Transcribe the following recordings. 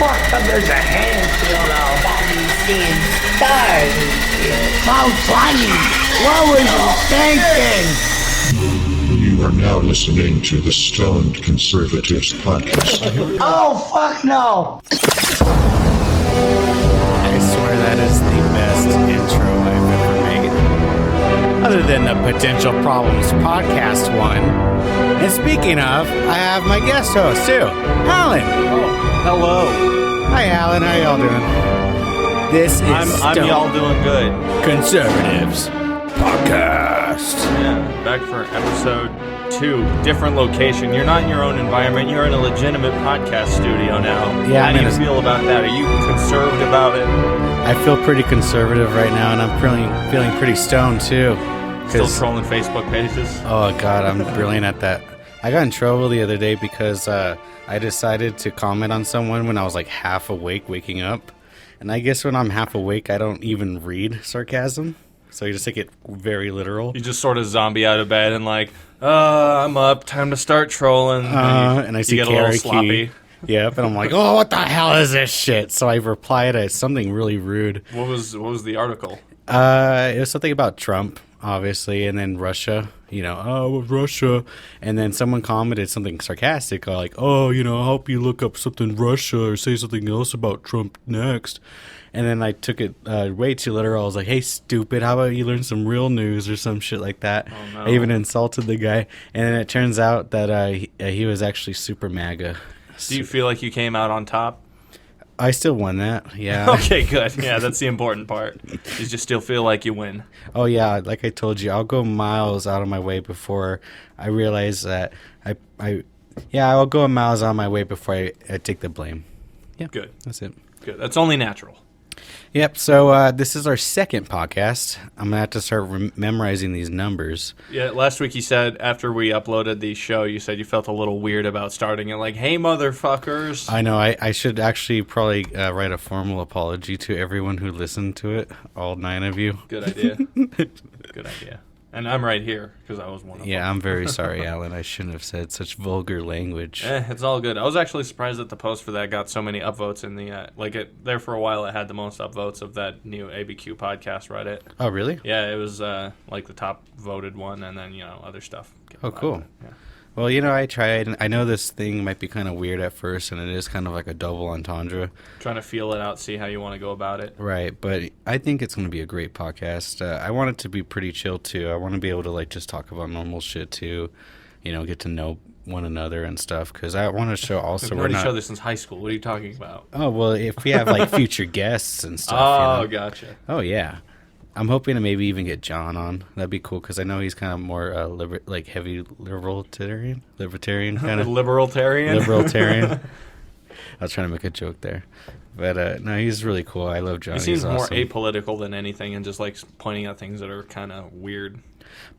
fuck come there's a handful of Bobby seeing stars and shit. how funny? What was you thinking? You are now listening to the Stoned Conservatives podcast. Oh fuck no! I swear that is the best intro I've ever made. Other than the Potential Problems podcast one. And speaking of, I have my guest host too, Alan. Oh, hello. Hi, Alan. How y'all doing? This is I'm y'all doing good. Conservatives podcast. Yeah, back for episode 2. Different location. You're not in your own environment. You're in a legitimate podcast studio now. Yeah, How do you feel about that? Are you conserved about it? I feel pretty conservative right now, and I'm feeling pretty stoned too. Still trolling Facebook pages? Oh God, I'm brilliant at that. I got in trouble the other day because I decided to comment on someone when I was like half awake waking up. And I guess when I'm half awake, I don't even read sarcasm. So you just take it very literal. You just sort of zombie out of bed and like, I'm up, time to start trolling. And I see you get a little Karaoke. sloppy. Yep, and I'm like, oh, what the hell is this shit? So I replied as something really rude. What was the article? It was something about Trump, obviously, and then Russia. Russia. And then someone commented something sarcastic, like, I hope you look up something Russia or say something else about Trump next. And then I took it way too literal. I was like, hey, stupid, how about you learn some real news or some shit like that? Oh, no. I even insulted the guy. And then it turns out that he was actually super MAGA. Do you feel like you came out on top? I still won that, yeah. Okay, good. Yeah, that's the important part. You just still feel like you win. Oh, yeah, like I told you, I'll go miles out of my way before I realize that I'll go miles out of my way before I take the blame. Yeah, Good. That's it. Good. That's only natural. Yep, so this is our second podcast. I'm going to have to start memorizing these numbers. Yeah, last week you said after we uploaded the show, you said you felt a little weird about starting it like, hey, motherfuckers. I know, I should actually probably write a formal apology to everyone who listened to it, all 9 of you. Good idea. Good idea. And I'm right here because I was one of them. Yeah, I'm very sorry, Alan. I shouldn't have said such vulgar language. It's all good. I was actually surprised that the post for that got so many upvotes in the there for a while. It had the most upvotes of that new ABQ podcast Reddit. Oh, really? Yeah, it was like the top voted one, and then other stuff. Oh, cool. Yeah. Well, I tried. I know this thing might be kind of weird at first, and it is kind of like a double entendre. Trying to feel it out, see how you want to go about it. Right, but I think it's going to be a great podcast. I want it to be pretty chill, too. I want to be able to, just talk about normal shit, too. Get to know one another and stuff, because I want to show also We've we're known not... each other since high school. What are you talking about? Oh, well, if we have, future guests and stuff, Oh, gotcha. Oh, yeah. I'm hoping to maybe even get John on. That'd be cool because I know he's kind of more heavy libertarian kind of libertarian. I was trying to make a joke there, but no, he's really cool. I love John. He seems more awesome. apolitical than anything, and just pointing out things that are kind of weird.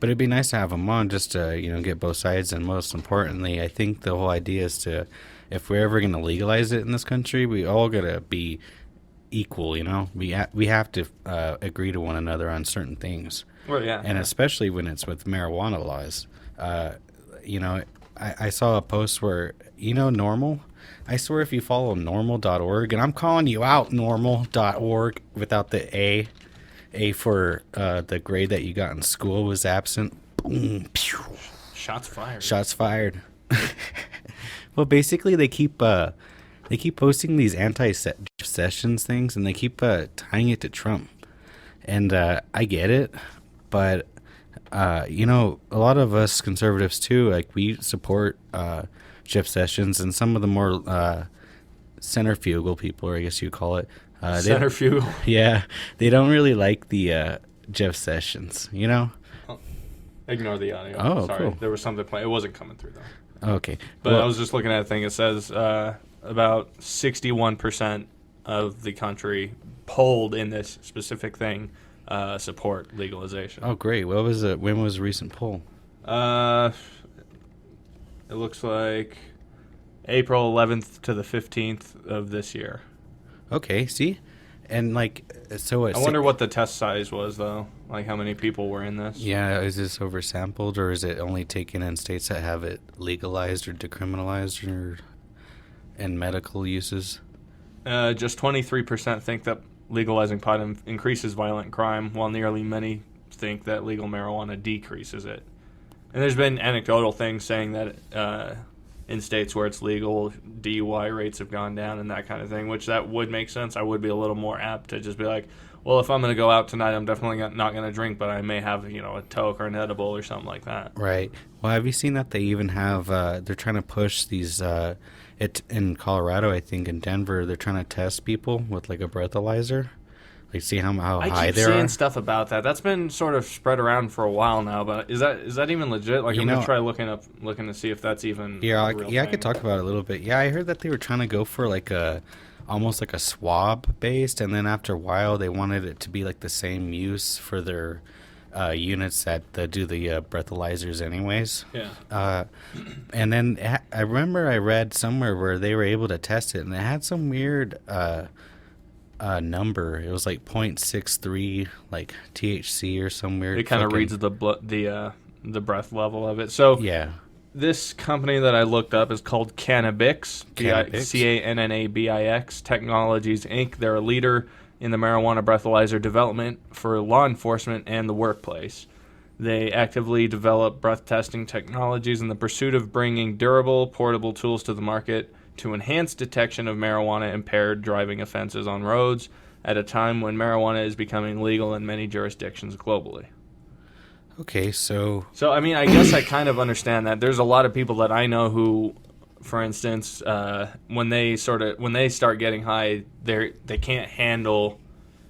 But it'd be nice to have him on just to get both sides, and most importantly, I think the whole idea is if we're ever going to legalize it in this country, we all gotta be equal, we have to agree to one another on certain things. Well, yeah, and especially when it's with marijuana laws. I saw a post where normal. I swear, if you follow normal.org, and I'm calling you out, normal.org without the A for the grade that you got in school was absent. Boom, pew. Shots fired. Well, basically, they keep posting these anti-Sessions things, and they keep tying it to Trump. And I get it, but, a lot of us conservatives, too, we support Jeff Sessions and some of the more centrifugal people, or I guess you call it. Centrifugal? Yeah. They don't really like the Jeff Sessions, Oh, ignore the audio. Oh, sorry. cool. There was something playing. It wasn't coming through, though. Okay. But I was just looking at a thing. It says about 61% of the country polled in this specific thing support legalization. Oh, great. What was it? When was the recent poll? It looks like April 11th to the 15th of this year. Okay, see? And so I wonder what the test size was, though. How many people were in this? Yeah, is this oversampled, or is it only taken in states that have it legalized or decriminalized or in medical uses? Just 23% think that legalizing pot increases violent crime, while nearly many think that legal marijuana decreases it. And there's been anecdotal things saying that in states where it's legal, DUI rates have gone down and that kind of thing, which that would make sense. I would be a little more apt to just be like, well, if I'm going to go out tonight, I'm definitely not going to drink, but I may have, a toke or an edible or something like that. Right. Well, have you seen that they even have, they're trying to push these, in Colorado, I think, in Denver, they're trying to test people with like a breathalyzer. Like, see how high they are. I keep seeing stuff about that. That's been sort of spread around for a while now, but is that even legit? Like, I'm going to try looking to see if that's even yeah, a real I thing. could talk about it a little bit. Yeah, I heard that they were trying to go for like almost like a swab based, and then after a while they wanted it to be like the same use for their units that do the breathalyzers anyways. Yeah. And then I remember I read somewhere where they were able to test it, and it had some weird number. It was like 0.63 like THC or some weird. It kind of reads the breath level of it. So yeah. This company that I looked up is called Cannabis, Cannabix Technologies, Inc. They're a leader in the marijuana breathalyzer development for law enforcement and the workplace. They actively develop breath testing technologies in the pursuit of bringing durable, portable tools to the market to enhance detection of marijuana-impaired driving offenses on roads at a time when marijuana is becoming legal in many jurisdictions globally. Okay, so I mean, I guess I kind of understand that. There's a lot of people that I know who, for instance, when they start getting high, they can't handle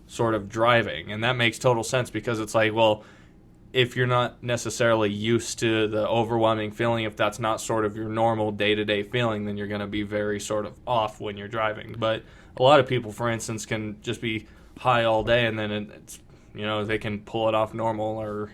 sort of driving, and that makes total sense because it's like, well, if you're not necessarily used to the overwhelming feeling, if that's not sort of your normal day-to-day feeling, then you're going to be very sort of off when you're driving. But a lot of people, for instance, can just be high all day, and then it's they can pull it off normal or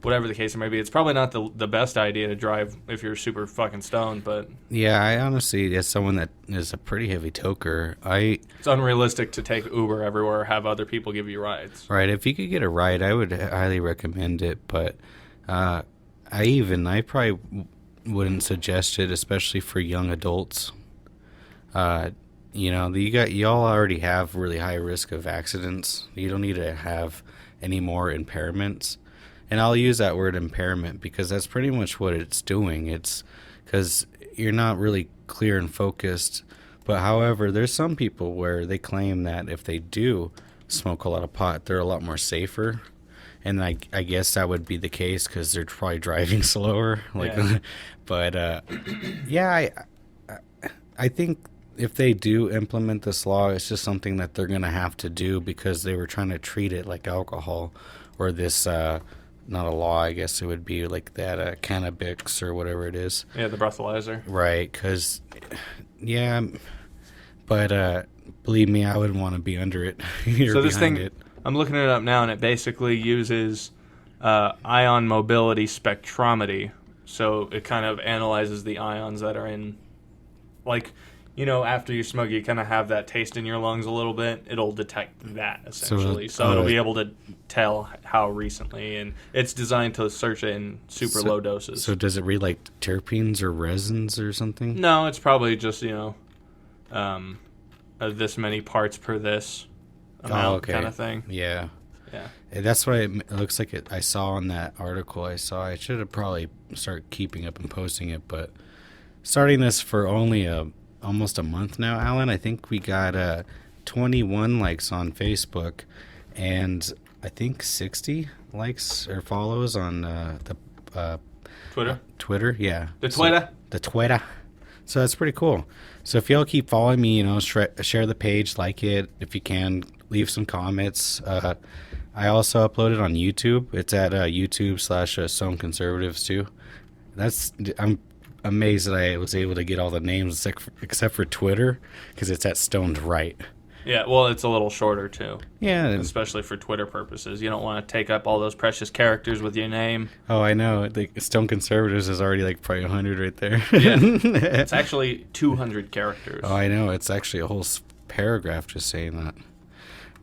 whatever the case may be. It's probably not the best idea to drive if you're super fucking stoned, but yeah, I honestly, as someone that is a pretty heavy toker, it's unrealistic to take Uber everywhere or have other people give you rides. Right, if you could get a ride, I would highly recommend it, but I probably wouldn't suggest it, especially for young adults. Y'all already have really high risk of accidents. You don't need to have any more impairments. And I'll use that word impairment because that's pretty much what it's doing. It's because you're not really clear and focused. But however, there's some people where they claim that if they do smoke a lot of pot, they're a lot more safer. And I guess that would be the case because they're probably driving slower. Yeah. But I think if they do implement this law, it's just something that they're going to have to do because they were trying to treat it like alcohol or this not a law, I guess it would be like that cannabis or whatever it is. Yeah, the breathalyzer. Right, because, yeah, but believe me, I wouldn't want to be under it. So this thing, I'm looking it up now, and it basically uses ion mobility spectrometry. So it kind of analyzes the ions that are in, like, after you smoke, you kind of have that taste in your lungs a little bit. It'll detect that, essentially. So it'll be able to tell how recently. And it's designed to search it in super low doses. So does it read like terpenes or resins or something? No, it's probably just, this many parts per this amount kind of thing. Yeah. Yeah. That's what it looks like. I saw on that article I should have probably started keeping up and posting it. But starting this for only almost a month now, Alan, I think we got 21 likes on Facebook and I think 60 likes or follows on the Twitter, yeah. The Twitter? The Twitter. So that's pretty cool. So if y'all keep following me, share the page, like it. If you can, leave some comments. I also upload it on YouTube. It's at YouTube/Stone Conservatives too. I'm amazed that I was able to get all the names except for Twitter because it's at Stoned Right. Yeah, well, it's a little shorter too. Yeah, especially for Twitter purposes. You don't want to take up all those precious characters with your name. Oh, I know. The Stone Conservatives is already like probably 100 right there. Yeah, it's actually 200 characters. Oh, I know. It's actually a whole paragraph just saying that.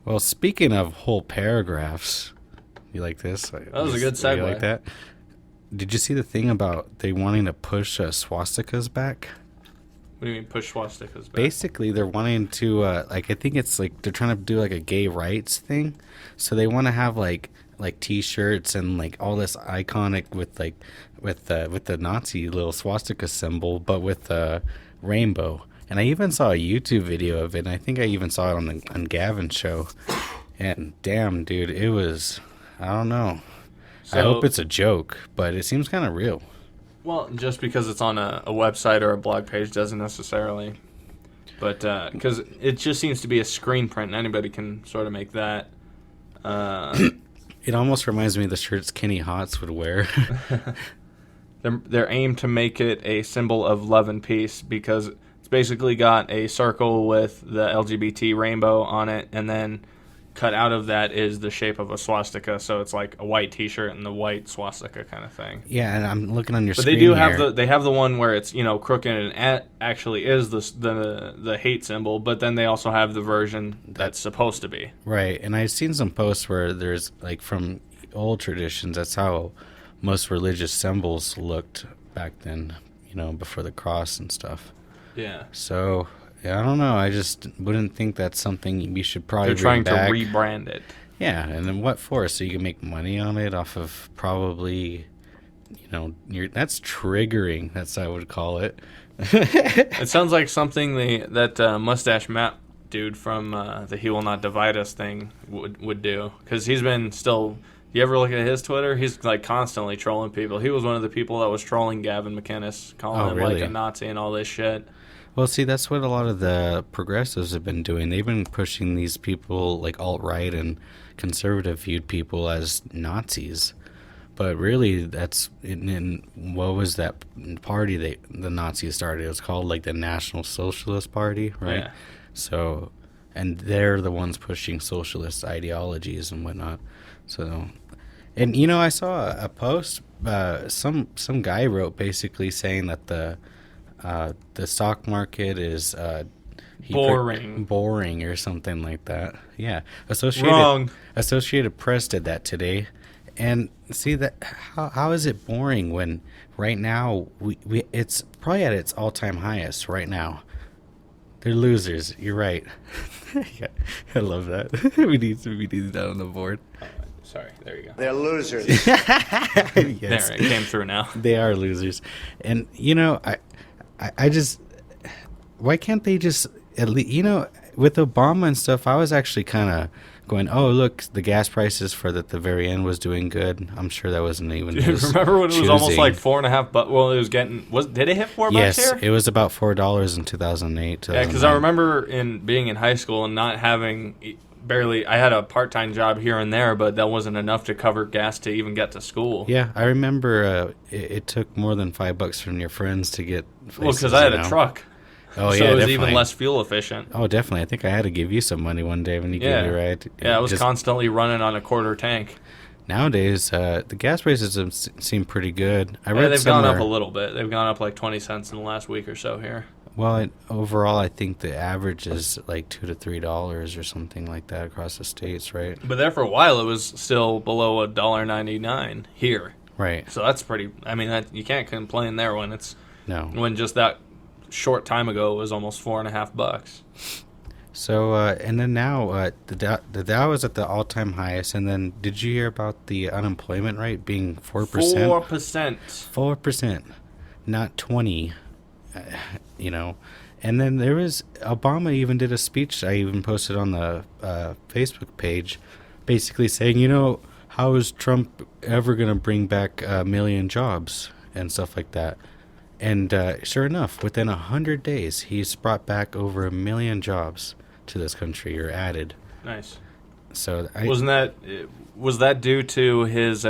Well, speaking of whole paragraphs, you like this? That was a good segue. You like that? Did you see the thing about they wanting to push swastikas back? What do you mean push swastikas back? Basically, they're wanting to like, I think it's like they're trying to do like a gay rights thing, so they want to have like T-shirts and like all this iconic with like with the Nazi little swastika symbol, but with rainbow. And I even saw a YouTube video of it. And I think I even saw it on Gavin's show. And damn, dude, it was, I don't know. I hope it's a joke, but it seems kind of real. Well, just because it's on a website or a blog page doesn't necessarily. But because it just seems to be a screen print, and anybody can sort of make that. It almost reminds me of the shirts Kenny Hotz would wear. They're aimed to make it a symbol of love and peace, because it's basically got a circle with the LGBT rainbow on it, and then cut out of that is the shape of a swastika. So it's like a white T-shirt and the white swastika kind of thing. Yeah, and I'm looking on your but screen. But they do have the one where it's, you know, crooked and actually is the hate symbol. But then they also have the version that's supposed to be right. And I've seen some posts where there's like from old traditions. That's how most religious symbols looked back then. You know, before the cross and stuff. Yeah. So. Yeah, I don't know. I just wouldn't think that's something we should probably They're trying bring back. to rebrand it. Yeah, and then what for? So you can make money on it off of probably, you know, that's triggering. That's what I would call it. It sounds like something that Mustache Matt dude from the He Will Not Divide Us thing would do. Because he's been still... You ever look at his Twitter? He's like constantly trolling people. He was one of the people that was trolling Gavin McInnes, calling him like a Nazi and all this shit. Well, see, that's what a lot of the progressives have been doing. They've been pushing these people, like alt-right and conservative-viewed people, as Nazis. But really, that's in what was that party the Nazis started? It was called, like, the National Socialist Party, right? Yeah. So, and they're the ones pushing socialist ideologies and whatnot. So, and, you know, I saw a post, some guy wrote basically saying that the stock market is boring or something like that. Yeah, Associated Press did that today, and see that how is it boring when right now we it's probably at its all-time highest right now. They're losers. You're right. Yeah, I love that. we need that on the board. Sorry, there you go. They're losers. Yes. There, it came through now. They are losers, and you know I just, why can't they just at least, you know, with Obama and stuff, I was actually kind of going, oh, look, the gas prices for the very end was doing good. I'm sure that wasn't even his remember when it was choosing. almost like $4.50 bucks? Well, it was did it hit $4 yes, bucks here? Yes, it was about $4 in 2008. Yeah, because I remember being in high school and not having barely, I had a part-time job here and there, but that wasn't enough to cover gas to even get to school. Yeah, I remember it took more than $5 from your friends to get places, well, because I had a truck. Oh, so yeah, it was definitely. even less fuel efficient. Oh, definitely. I think I had to give you some money one day when you gave me a ride. Yeah, I was constantly running on a quarter tank. Nowadays, the gas prices seem pretty good. They've gone up a little bit. They've gone up like 20 cents in the last week or so here. Well, overall, I think the average is like $2 to $3 or something like that across the states, right? But there for a while, it was still below $1.99 here. Right. So that's pretty. I mean, you can't complain there when when just that short time ago it was almost $4.50. So and then now the Dow is at the all-time highest. And then did you hear about the unemployment rate being 4%? 4%. 4%, not 20. You know, and then there was Obama even did a speech I even posted on the Facebook page, basically saying, you know, how is Trump ever going to bring back 1 million jobs and stuff like that? And sure enough, within 100 days, he's brought back over 1 million jobs to this country, or added. Nice. So was that due to his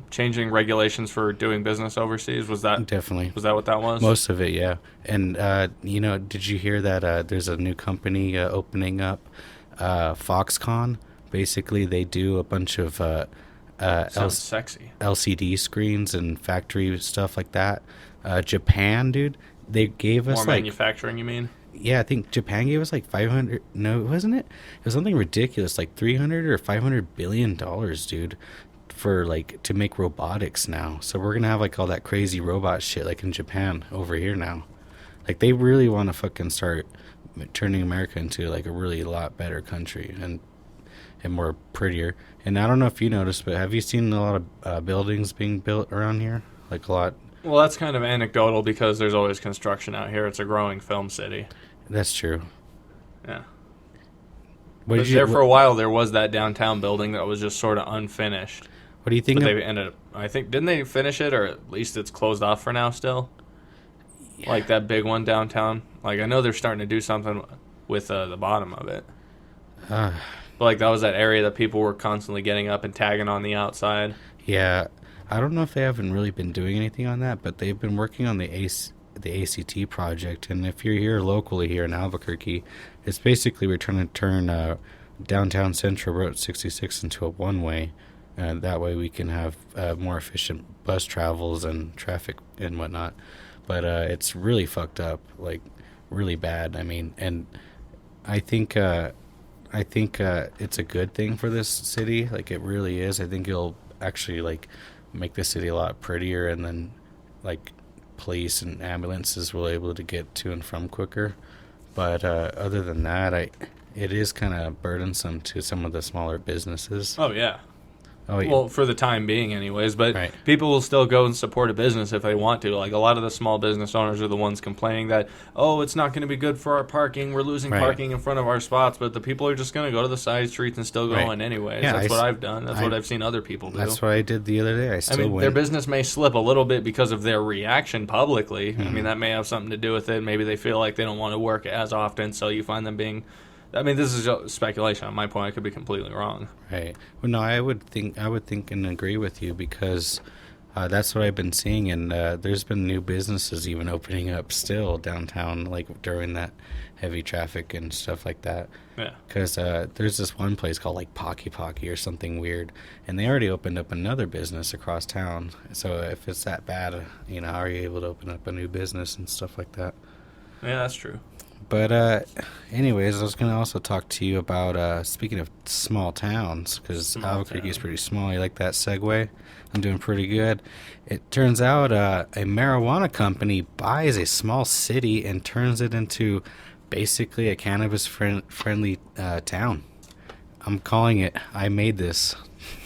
changing regulations for doing business overseas? Was that definitely? Was that what that was? Most of it, yeah. And you know, did you hear that there's a new company opening up, Foxconn? Basically, they do a bunch of sounds sexy. LCD screens and factory stuff like that. Japan, dude, they gave us more manufacturing. You mean? Yeah, I think Japan gave us like 500. No, wasn't it? It was something ridiculous, like 300 or 500 billion dollars, dude, for like to make robotics now. So we're gonna have like all that crazy robot shit like in Japan over here now. Like, they really want to fucking start turning America into like a really lot better country and more prettier. And I don't know if you noticed, but have you seen a lot of buildings being built around here? Like a lot. Well, that's kind of anecdotal because there's always construction out here. It's a growing film city. That's true. Yeah. What For a while, there was that downtown building that was just sort of unfinished. What do you think? But they ended up, I think, didn't they finish it, or at least it's closed off for now still? Yeah. Like that big one downtown. Like, I know they're starting to do something with the bottom of it. But like, that was that area that people were constantly getting up and tagging on the outside. Yeah. I don't know if they haven't really been doing anything on that, but they've been working on the ACT project. And if you're here locally here in Albuquerque, it's basically we're trying to turn downtown Central Route 66 into a one-way. That way we can have more efficient bus travels and traffic and whatnot. But it's really fucked up, like really bad. I mean, and I think it's a good thing for this city. Like, it really is. I think it'll actually like make the city a lot prettier, and then like police and ambulances will be able to get to and from quicker. But other than that, it is kind of burdensome to some of the smaller businesses. Oh yeah. Oh, yeah. Well, for the time being anyways, but right. People will still go and support a business if they want to. Like, a lot of the small business owners are the ones complaining that, oh, it's not going to be good for our parking. We're losing right. parking in front of our spots, but the people are just going to go to the side streets and still go right. in anyways. Yeah, that's what I've done. That's what I've seen other people do. That's what I did the other day. I mean, their business may slip a little bit because of their reaction publicly. Mm-hmm. I mean, that may have something to do with it. Maybe they feel like they don't want to work as often, so you find them being... I mean, this is speculation on my point. I could be completely wrong. Right. Well, no, I would think and agree with you, because that's what I've been seeing, and there's been new businesses even opening up still downtown, like during that heavy traffic and stuff like that. Yeah. Because there's this one place called like Pocky Pocky or something weird, and they already opened up another business across town. So if it's that bad, how are you able to open up a new business and stuff like that? Yeah, that's true. But anyways, I was going to also talk to you about, speaking of small towns, because Albuquerque is pretty small. You like that segue? I'm doing pretty good. It turns out a marijuana company buys a small city and turns it into basically a cannabis-friendly town. I'm calling it. I made this.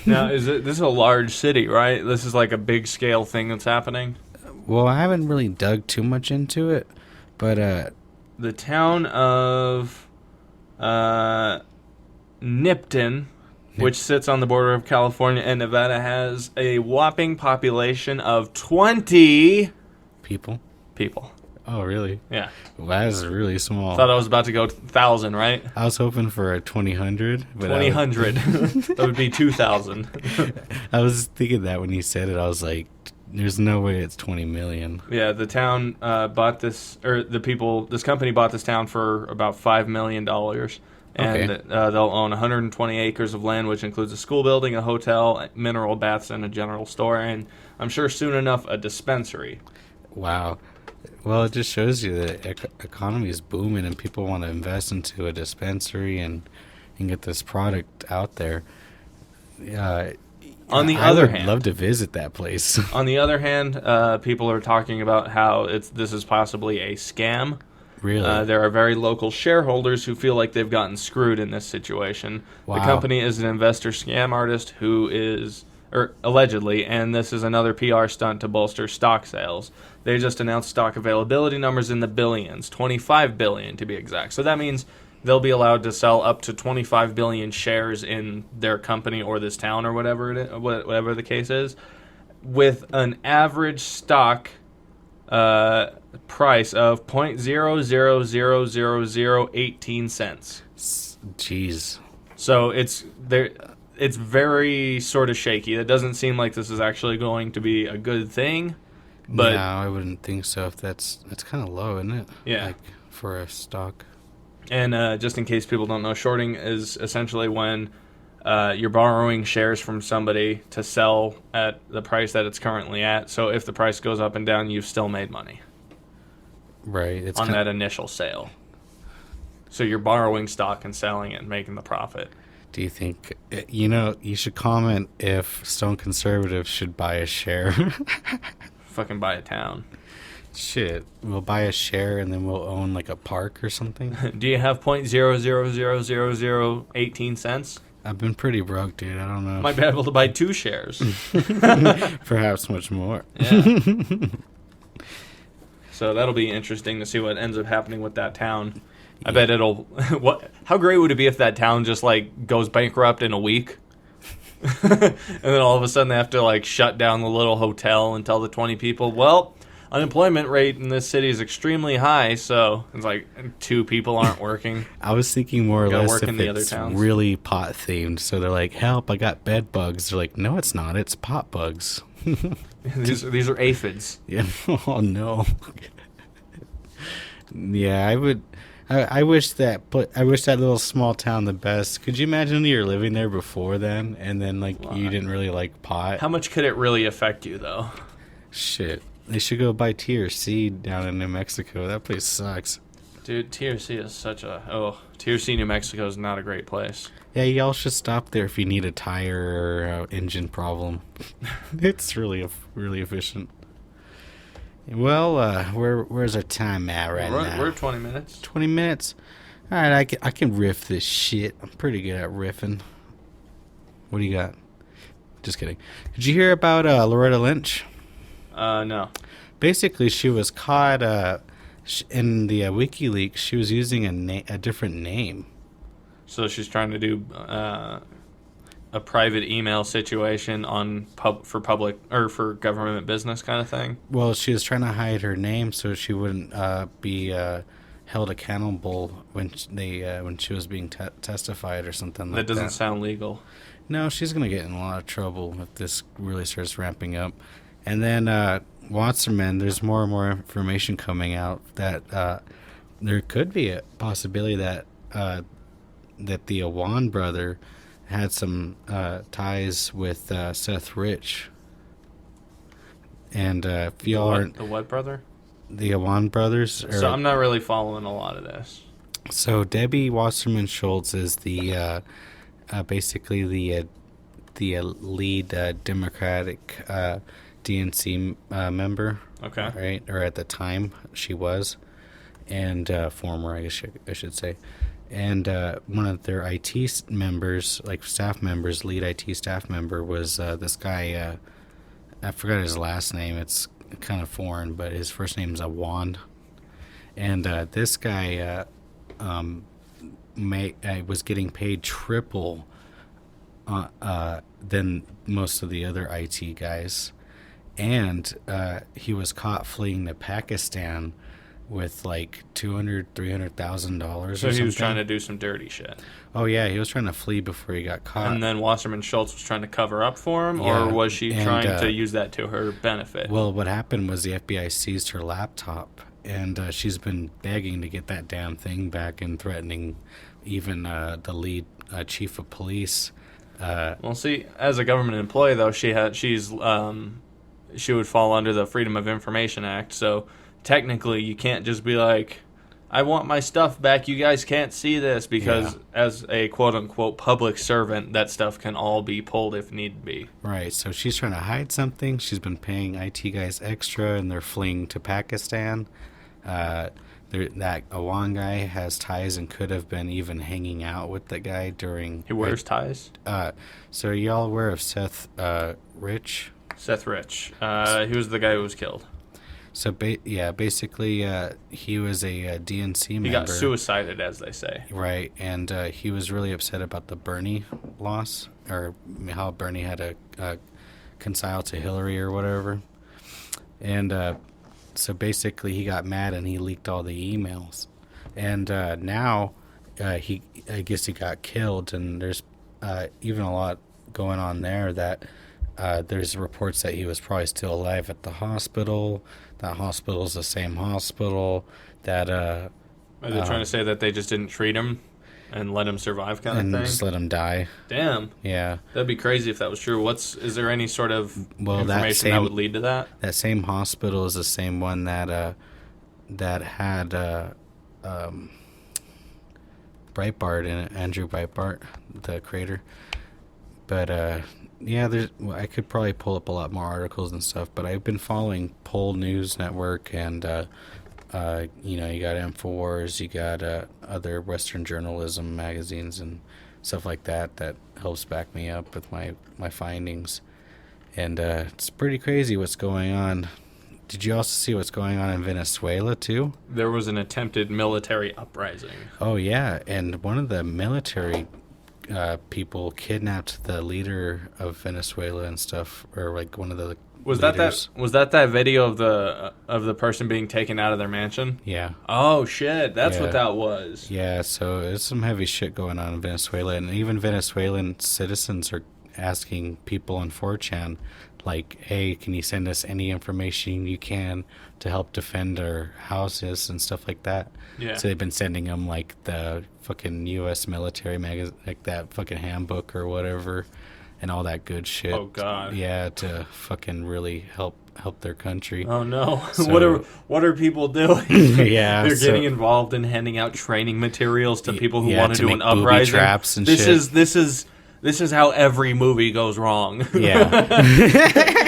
Now, this is a large city, right? This is like a big-scale thing that's happening? Well, I haven't really dug too much into it, but... the town of Nipton, which sits on the border of California and Nevada, has a whopping population of 20 people. Oh, really? Yeah. Well, that is really small. Thought I was about to go 1,000, right? I was hoping for a 2,000. 2,000. That would be 2,000. I was thinking that when you said it, I was like, there's no way it's 20 million. Yeah, the town bought this, or this company bought this town for about $5 million. And okay. They'll own 120 acres of land, which includes a school building, a hotel, mineral baths, and a general store. And I'm sure soon enough, a dispensary. Wow. Well, it just shows you that the economy is booming and people want to invest into a dispensary and get this product out there. On the other hand, I would love to visit that place. On the other hand, people are talking about how this is possibly a scam. Really? There are very local shareholders who feel like they've gotten screwed in this situation. Wow. The company is an investor scam artist allegedly, and this is another PR stunt to bolster stock sales. They just announced stock availability numbers in the billions, 25 billion to be exact. So that means they'll be allowed to sell up to 25 billion shares in their company or this town or whatever whatever the case is, with an average stock price of 0.000018 cents. Jeez. So it's very sort of shaky. It doesn't seem like this is actually going to be a good thing. But no, I wouldn't think so. If that's kind of low, isn't it? Yeah. Like for a stock. And just in case people don't know, shorting is essentially when you're borrowing shares from somebody to sell at the price that it's currently at. So if the price goes up and down, you've still made money. Right. It's on that initial sale. So you're borrowing stock and selling it and making the profit. Do you think, you should comment if Stone Conservatives should buy a share? Fucking buy a town. Shit, we'll buy a share and then we'll own like a park or something. Do you have 0.0000018 cents? I've been pretty broke, dude. I don't know. Might be able to buy 2 shares. Perhaps much more. Yeah. So that'll be interesting to see what ends up happening with that town. I bet it'll. How great would it be if that town just like goes bankrupt in a week, and then all of a sudden they have to like shut down the little hotel and tell the 20 people, well, unemployment rate in this city is extremely high, so it's like 2 people aren't working. I was thinking more or Gotta less work in if the other it's towns. really pot themed. So they're like, "Help! I got bed bugs." They're like, "No, it's not. It's pot bugs." These are aphids. Yeah. Oh no. Yeah, I would. I wish that. I wish that little small town the best. Could you imagine you're living there before then, and then like you didn't really like pot? How much could it really affect you, though? Shit. They should go buy TRC down in New Mexico. That place sucks. Dude, TRC is such a... TRC, New Mexico is not a great place. Yeah, y'all should stop there if you need a tire or engine problem. It's really efficient. Well, where's our time at now? We're 20 minutes. 20 minutes? All right, I can riff this shit. I'm pretty good at riffing. What do you got? Just kidding. Did you hear about Loretta Lynch? No. Basically, she was caught in the WikiLeaks. She was using a different name. So she's trying to do a private email situation on for public or for government business kind of thing. Well, she was trying to hide her name so she wouldn't be held accountable when she was being testified or something like that. That doesn't sound legal. No, she's gonna get in a lot of trouble if this really starts ramping up. And then Wasserman, there's more and more information coming out that there could be a possibility that the Awan brother had some ties with Seth Rich. And if y'all aren't... The what brother? The Awan brothers. So I'm not really following a lot of this. So Debbie Wasserman Schultz is the basically the lead Democratic DNC member. Okay. Right? Or at the time she was. And former, I guess I should say. And one of their IT members, like staff members, lead IT staff member, was this guy. I forgot his last name. It's kind of foreign, but his first name is Awan. And this guy was getting paid triple than most of the other IT guys. And he was caught fleeing to Pakistan with like $200,000-$300,000. So he was trying to do some dirty shit. Oh yeah, he was trying to flee before he got caught. And then Wasserman Schultz was trying to cover up for him, Yeah, or was she and, trying to use that to her benefit? Well, what happened was the FBI seized her laptop, and she's been begging to get that damn thing back and threatening even the lead chief of police. Well, see, as a government employee though, she would fall under the Freedom of Information Act. So technically, you can't just be like, I want my stuff back. You guys can't see this, because as a quote-unquote public servant, that stuff can all be pulled if need be. Right, so she's trying to hide something. She's been paying IT guys extra, and they're fleeing to Pakistan. That Awan guy has ties and could have been even hanging out with the guy during... He wears ties? So are y'all aware of Seth Rich? Seth Rich. He was the guy who was killed. So, basically, he was a DNC member. He got suicided, as they say. Right, and he was really upset about the Bernie loss, or how Bernie had to reconcile to Hillary or whatever. And so basically he got mad and he leaked all the emails. And now I guess he got killed, and there's even a lot going on there that there's reports that he was probably still alive at the hospital. That hospital is the same hospital that... Are they trying to say that they just didn't treat him and let him survive kind of thing? And just let him die. Damn. Yeah. That'd be crazy if that was true. Is there any sort of information that would lead to that? That same hospital is the same one that had Breitbart in it, Andrew Breitbart, the creator. But Yeah, I could probably pull up a lot more articles and stuff, but I've been following Pol News Network and, you know, you got InfoWars, you got other Western journalism magazines and stuff like that helps back me up with my findings. And it's pretty crazy what's going on. Did you also see what's going on in Venezuela, too? There was an attempted military uprising. Oh, yeah, and one of the military people kidnapped the leader of Venezuela and stuff, or like one of the leaders. Was that video of the person being taken out of their mansion? Yeah. Oh shit, that's Yeah. what that was. Yeah, so there's some heavy shit going on in Venezuela, and even Venezuelan citizens are asking people on 4chan, like, hey, can you send us any information you can to help defend our houses and stuff like that? Yeah. So they've been sending them, like, the fucking U.S. military magazine, like that fucking handbook or whatever, and all that good shit. Oh, God. Yeah, to fucking really help their country. Oh no! So- what are people doing? Yeah, they're so- getting involved in handing out training materials to people who yeah, want to do make an booby uprising. traps and this shit. This is how every movie goes wrong. Yeah.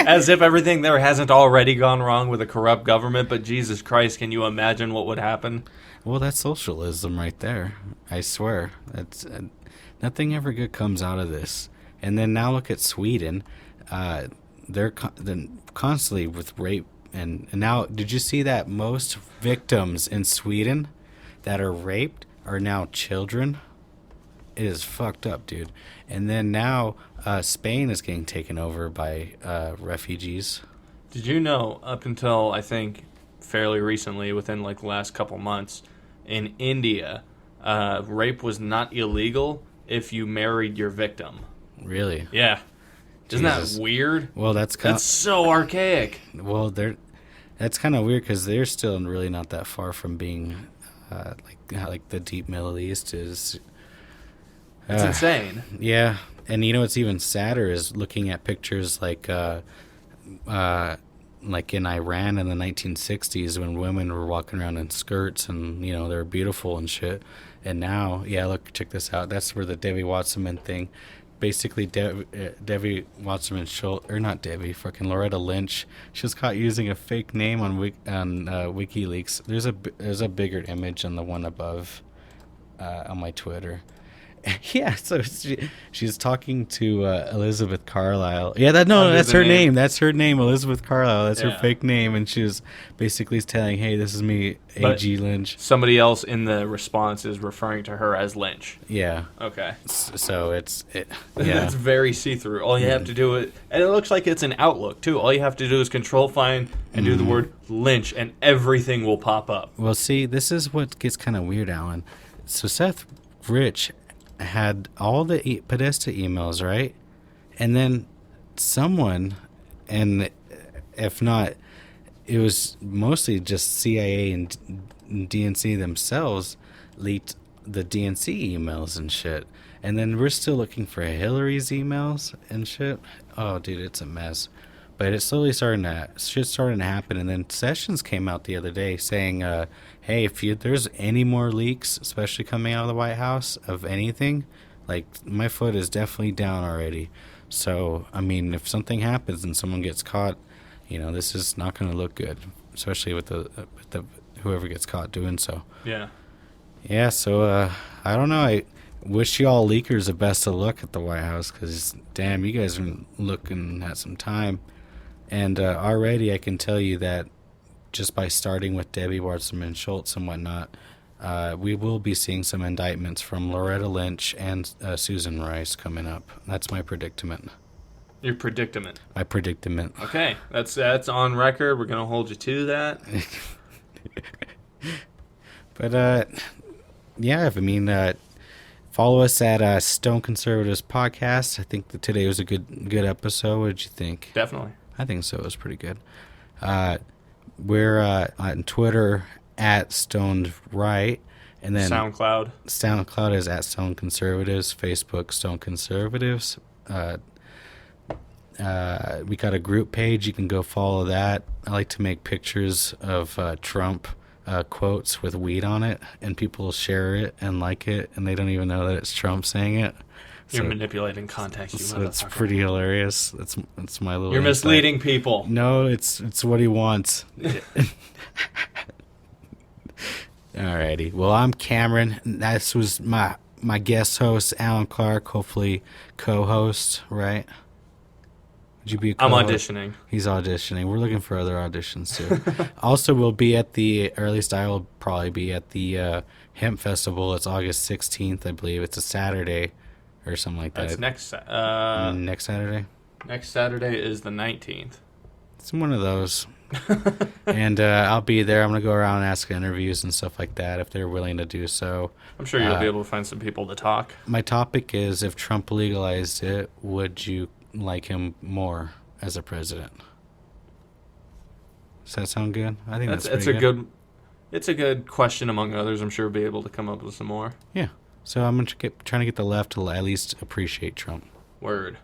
As if everything there hasn't already gone wrong with a corrupt government. But Jesus Christ, can you imagine what would happen? Well, that's socialism right there. I swear. That's nothing ever good comes out of this. And then now look at Sweden. They're constantly with rape. And now, did you see that most victims in Sweden that are raped are now children? It is fucked up, dude. And then now Spain is getting taken over by refugees. Did you know, up until I think fairly recently, within like the last couple months, in India, rape was not illegal if you married your victim. Really? Yeah. Isn't Jesus. that weird? Well, that's kind That's so archaic. well, that's kind of weird because they're still really not that far from being like the deep Middle East is. It's insane. Yeah, and you know what's even sadder is looking at pictures like in Iran in the 1960s when women were walking around in skirts and you know they were beautiful and shit. And now, yeah, look, check this out. That's where the Debbie Wasserman thing. Basically, Debbie Wasserman Schultz, or not Debbie, fucking Loretta Lynch. She was caught using a fake name on WikiLeaks. There's a bigger image on the one above on my Twitter. Yeah, so she's talking to Elizabeth Carlisle. Yeah, that's her name. That's her name, Elizabeth Carlisle. That's her fake name, and she was basically saying, "Hey, this is me, A.G. Lynch." Somebody else in the response is referring to her as Lynch. Yeah. Okay. So yeah. That's very see-through. All you have to do and it looks like it's an Outlook too. All you have to do is Control Find and do the word Lynch, and everything will pop up. Well, see, this is what gets kind of weird, Alan. So Seth Rich had all the Podesta emails, right? And then someone, and if not, it was mostly just CIA and DNC themselves leaked the DNC emails and shit. And then we're still looking for Hillary's emails and shit. Oh, dude, it's a mess. But it's slowly starting to happen. And then Sessions came out the other day saying, hey, if there's any more leaks, especially coming out of the White House of anything, like my foot is definitely down already. So, I mean, if something happens and someone gets caught, you know, this is not going to look good, especially with the whoever gets caught doing so. Yeah. Yeah, so I don't know. I wish you all leakers the best of luck at the White House because, damn, you guys are looking at some time. And already I can tell you that just by starting with Debbie Wasserman Schultz and whatnot, we will be seeing some indictments from Loretta Lynch and Susan Rice coming up. That's my predicament. Your predicament. My predicament. Okay, that's on record. We're gonna hold you to that. But yeah, I mean, follow us at Stone Conservatives Podcast. I think that today was a good episode. What did you think? Definitely. I think so. It was pretty good. We're on Twitter at Stoned Right, and then SoundCloud is at Stone Conservatives. Facebook Stone Conservatives. We got a group page. You can go follow that. I like to make pictures of Trump quotes with weed on it, and people share it and like it, and they don't even know that it's Trump saying it. You're manipulating context, you So it's motherfucker. pretty hilarious. That's my little. You're insight. misleading people. No, it's what he wants. Alrighty. Well, I'm Cameron. This was my guest host, Alan Clark. Hopefully, co-host. Right? Would you be? I'm auditioning. He's auditioning. We're looking for other auditions too. Also, we'll be at the, or at least I will probably be at the Hemp Festival. It's August 16th, I believe. It's a Saturday or something like that. That's next Saturday. Next Saturday is the 19th. It's one of those. And I'll be there. I'm going to go around and ask interviews and stuff like that if they're willing to do so. I'm sure you'll be able to find some people to talk. My topic is, if Trump legalized it, would you like him more as a president? Does that sound good? I think that's it's pretty a good. It's a good question among others. I'm sure we'll be able to come up with some more. Yeah. So I'm trying to get the left to at least appreciate Trump. Word.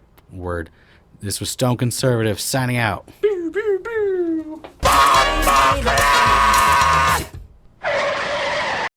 This was Stone Conservative signing out.